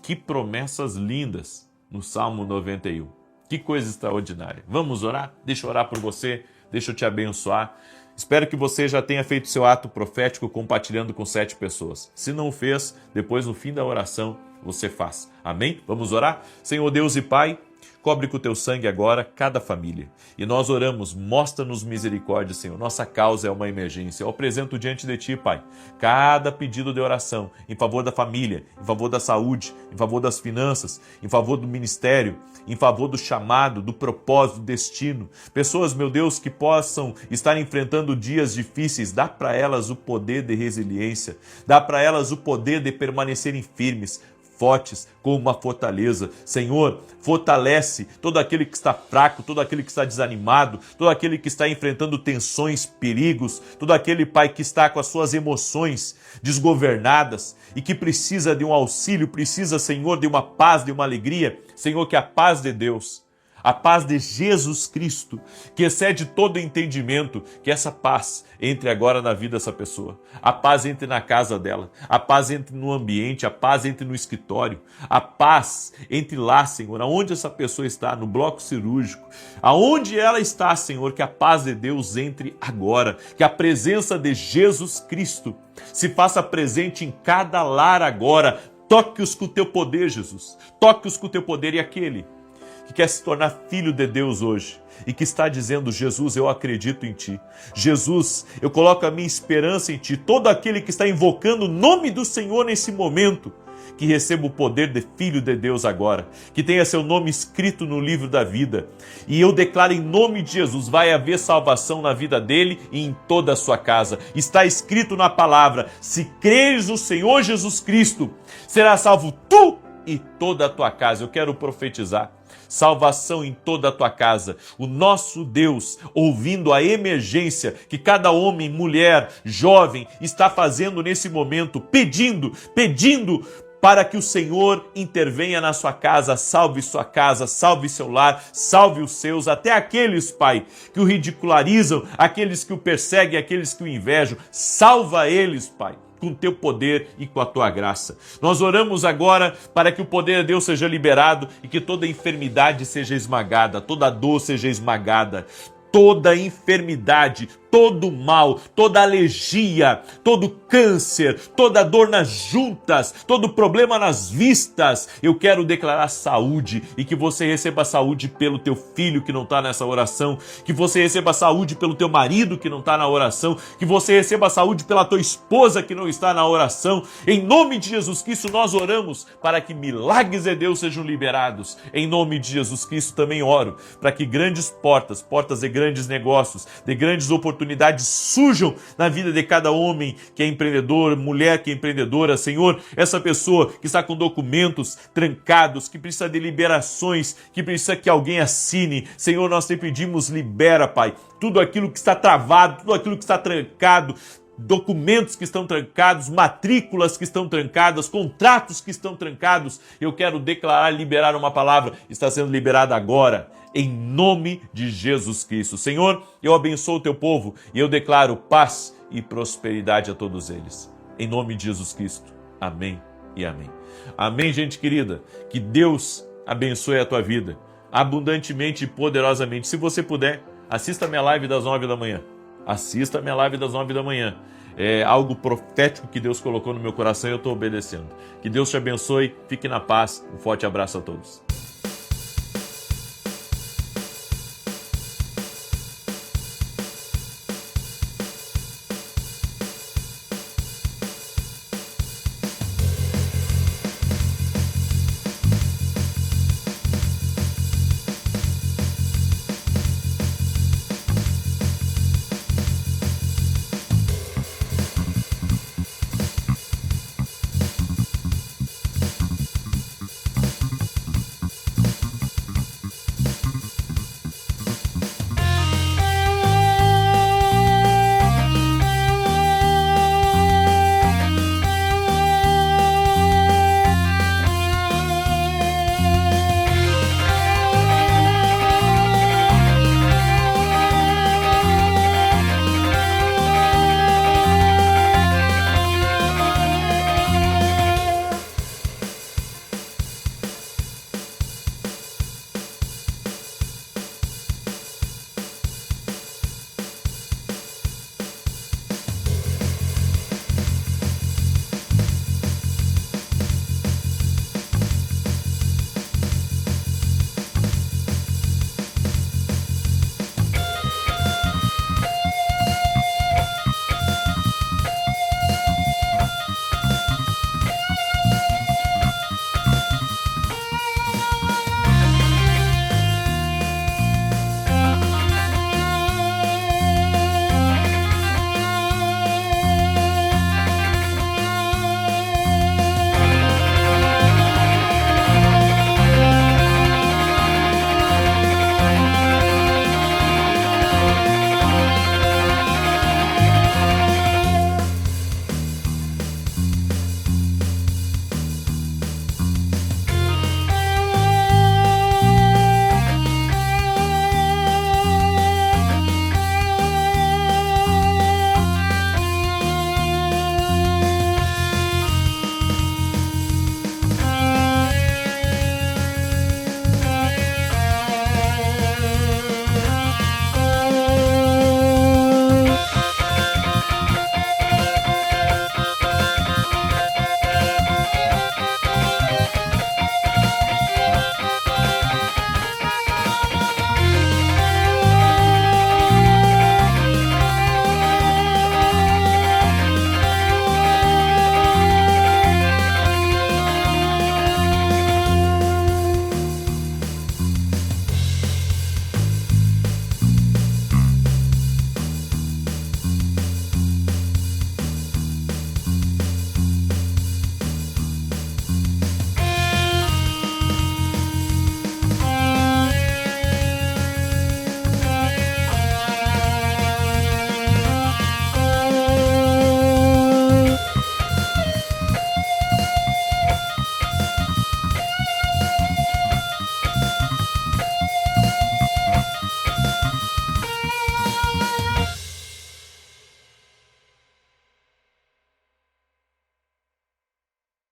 Que promessas lindas no Salmo 91. Que coisa extraordinária. Vamos orar? Deixa eu orar por você, deixa eu te abençoar. Espero que você já tenha feito seu ato profético compartilhando com 7 pessoas. Se não fez, depois no fim da oração você faz. Amém? Vamos orar? Senhor Deus e Pai, cobre com o teu sangue agora cada família. E nós oramos, mostra-nos misericórdia, Senhor. Nossa causa é uma emergência. Eu apresento diante de Ti, Pai, cada pedido de oração em favor da família, em favor da saúde, em favor das finanças, em favor do ministério, em favor do chamado, do propósito, do destino. Pessoas, meu Deus, que possam estar enfrentando dias difíceis, dá para elas o poder de resiliência, dá para elas o poder de permanecerem firmes. fortes como uma fortaleza. Senhor, fortalece todo aquele que está fraco, todo aquele que está desanimado, todo aquele que está enfrentando tensões, perigos, todo aquele, Pai, que está com as suas emoções desgovernadas e que precisa de um auxílio, precisa, Senhor, de uma paz, de uma alegria. Senhor, que a paz de Deus, a paz de Jesus Cristo, que excede todo entendimento, que essa paz entre agora na vida dessa pessoa. A paz entre na casa dela, a paz entre no ambiente, a paz entre no escritório, a paz entre lá, Senhor, aonde essa pessoa está, no bloco cirúrgico, aonde ela está, Senhor, que a paz de Deus entre agora, que a presença de Jesus Cristo se faça presente em cada lar agora. Toque-os com o teu poder, Jesus. Toque-os com o teu poder. E aquele que quer se tornar filho de Deus hoje e que está dizendo: Jesus, eu acredito em Ti. Jesus, eu coloco a minha esperança em Ti. Todo aquele que está invocando o nome do Senhor nesse momento, que receba o poder de filho de Deus agora, que tenha seu nome escrito no livro da vida. E eu declaro em nome de Jesus, vai haver salvação na vida dele e em toda a sua casa. Está escrito na palavra: se creres no Senhor Jesus Cristo, será salvo tu e toda a tua casa. Eu quero profetizar salvação em toda a tua casa. O nosso Deus, ouvindo a emergência que cada homem, mulher, jovem está fazendo nesse momento, pedindo para que o Senhor intervenha na sua casa, salve seu lar, salve os seus, até aqueles, Pai, que o ridicularizam, aqueles que o perseguem, aqueles que o invejam. Salva eles, Pai, com o teu poder e com a tua graça. Nós oramos agora para que o poder de Deus seja liberado e que toda enfermidade seja esmagada, toda dor seja esmagada, toda enfermidade, todo mal, toda alergia, todo câncer, toda dor nas juntas, todo problema nas vistas. Eu quero declarar saúde e que você receba saúde pelo teu filho que não está nessa oração, que você receba saúde pelo teu marido que não está na oração, que você receba saúde pela tua esposa que não está na oração. Em nome de Jesus Cristo nós oramos para que milagres de Deus sejam liberados. Em nome de Jesus Cristo também oro para que grandes portas de grandes negócios, de grandes oportunidades surjam na vida de cada homem que é empreendedor, mulher que é empreendedora. Senhor, essa pessoa que está com documentos trancados, que precisa de liberações, que precisa que alguém assine. Senhor, nós te pedimos, libera, Pai, tudo aquilo que está travado, tudo aquilo que está trancado, documentos que estão trancados, matrículas que estão trancadas, contratos que estão trancados. Eu quero declarar, liberar uma palavra, está sendo liberada agora, em nome de Jesus Cristo. Senhor, eu abençoo o teu povo e eu declaro paz e prosperidade a todos eles. Em nome de Jesus Cristo. Amém e amém. Amém, gente querida. Que Deus abençoe a tua vida abundantemente e poderosamente. Se você puder, assista a minha live das 9 da manhã. Assista a minha live das 9 da manhã. É algo profético que Deus colocou no meu coração e eu estou obedecendo. Que Deus te abençoe. Fique na paz. Um forte abraço a todos.